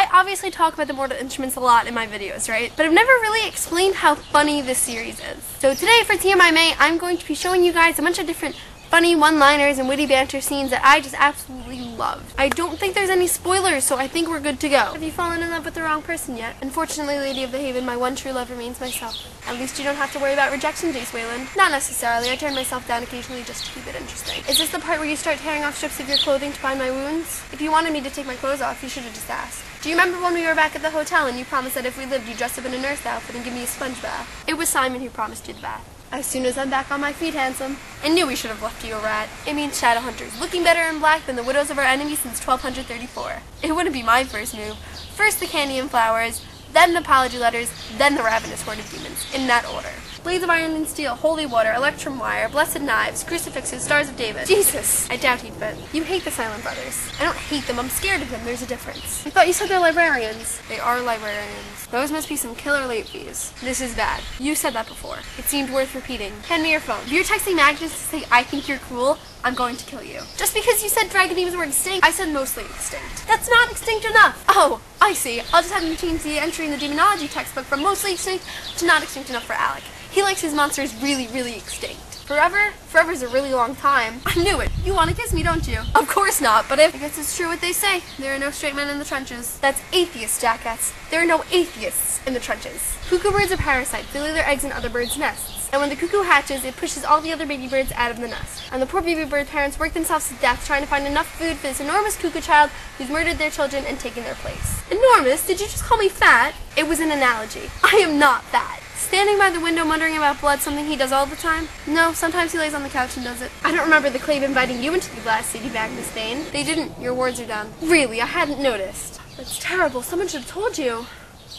I obviously talk about the Mortal Instruments a lot in my videos, right? But I've never really explained how funny this series is. So today for Tmi May, I'm going to be showing you guys a bunch of different funny one-liners and witty banter scenes that I just absolutely love. I don't think there's any spoilers, so I think we're good to go. Have you fallen in love with the wrong person yet? Unfortunately, Lady of the Haven, my one true love remains myself. At least you don't have to worry about rejection, Jace Wayland. Not necessarily. I turn myself down occasionally just to keep it interesting. Is this the part where you start tearing off strips of your clothing to bind my wounds? If you wanted me to take my clothes off, you should have just asked. Do you remember when we were back at the hotel and you promised that if we lived, you'd dress up in a nurse outfit and give me a sponge bath? It was Simon who promised you the bath. As soon as I'm back on my feet, handsome. I knew we should have left you a rat. It means Shadowhunters, looking better in black than the widows of our enemies since 1234. It wouldn't be my first move. First the candy and flowers, then the apology letters, then the ravenous horde of demons, in that order. Blades of iron and steel, holy water, electrum wire, blessed knives, crucifixes, stars of David. Jesus! I doubt he'd fit. You hate the Silent Brothers. I don't hate them, I'm scared of them, there's a difference. I thought you said they're librarians. They are librarians. Those must be some killer late fees. This is bad. You said that before. It seemed worth repeating. Hand me your phone. If you're texting Magnus to say I think you're cool, I'm going to kill you. Just because you said dragon demons were extinct, I said mostly extinct. That's not extinct enough! Oh, I see. I'll just have him change the entry in the demonology textbook from mostly extinct to not extinct enough for Alec. He likes his monsters really, really extinct. Forever? Forever's a really long time. I knew it. You want to kiss me, don't you? Of course not, but I guess it's true what they say. There are no straight men in the trenches. That's atheists, jackass. There are no atheists in the trenches. Cuckoo birds are parasites. They lay their eggs in other birds' nests. And when the cuckoo hatches, it pushes all the other baby birds out of the nest. And the poor baby bird parents work themselves to death trying to find enough food for this enormous cuckoo child who's murdered their children and taken their place. Enormous? Did you just call me fat? It was an analogy. I am not fat. Standing by the window muttering about blood, something he does all the time? No, sometimes he lays on the couch and does it. I don't remember the Clave inviting you into the glass city, Magnus Bane. They didn't. Your wards are down. Really, I hadn't noticed. That's terrible. Someone should have told you.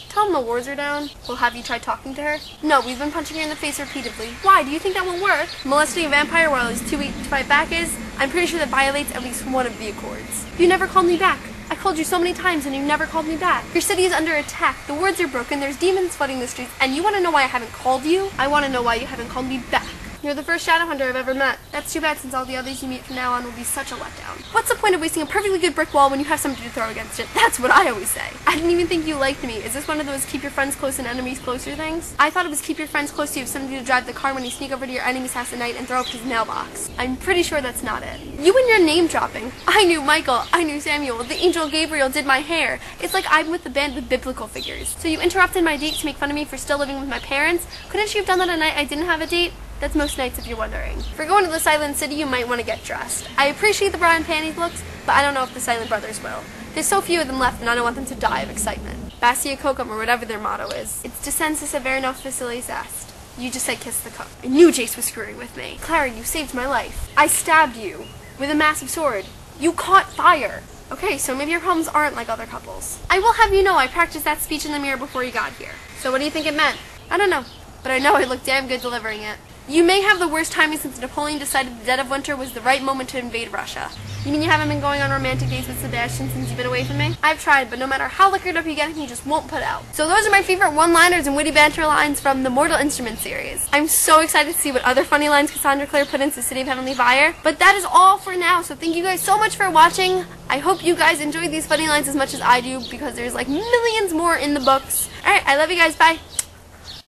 Tell them the wards are down. Well, have you tried talking to her? No, we've been punching her in the face repeatedly. Why? Do you think that won't work? Molesting a vampire while he's too weak to fight back is? I'm pretty sure that violates at least one of the accords. You never called me back. I called you so many times and you never called me back. Your city is under attack, the wards are broken, there's demons flooding the streets, and you want to know why I haven't called you? I want to know why you haven't called me back. You're the first Shadowhunter I've ever met. That's too bad since all the others you meet from now on will be such a letdown. What's the point of wasting a perfectly good brick wall when you have something to throw against it? That's what I always say. I didn't even think you liked me. Is this one of those keep your friends close and enemies closer things? I thought it was keep your friends close to you, something to drive the car when you sneak over to your enemy's house at night and throw up his mailbox. I'm pretty sure that's not it. You and your name dropping. I knew Michael. I knew Samuel. The angel Gabriel did my hair. It's like I'm with the band with biblical figures. So you interrupted my date to make fun of me for still living with my parents? Couldn't you have done that a night I didn't have a date? That's most nights if you're wondering. For going to the Silent City, you might want to get dressed. I appreciate the bra and panties looks, but I don't know if the Silent Brothers will. There's so few of them left and I don't want them to die of excitement. Bastia Cocum or whatever their motto is. It's Descensus Averno Facilis Est. You just said kiss the cook. I knew Jace was screwing with me. Clara, you saved my life. I stabbed you with a massive sword. You caught fire. Okay, so maybe your problems aren't like other couples. I will have you know I practiced that speech in the mirror before you got here. So what do you think it meant? I don't know, but I know I looked damn good delivering it. You may have the worst timing since Napoleon decided the dead of winter was the right moment to invade Russia. You mean you haven't been going on romantic dates with Sebastian since you've been away from me? I've tried, but no matter how liquored up you get, he just won't put out. So those are my favorite one-liners and witty banter lines from the Mortal Instruments series. I'm so excited to see what other funny lines Cassandra Clare put into City of Heavenly Fire. But that is all for now, so thank you guys so much for watching. I hope you guys enjoyed these funny lines as much as I do, because there's like millions more in the books. Alright, I love you guys, bye!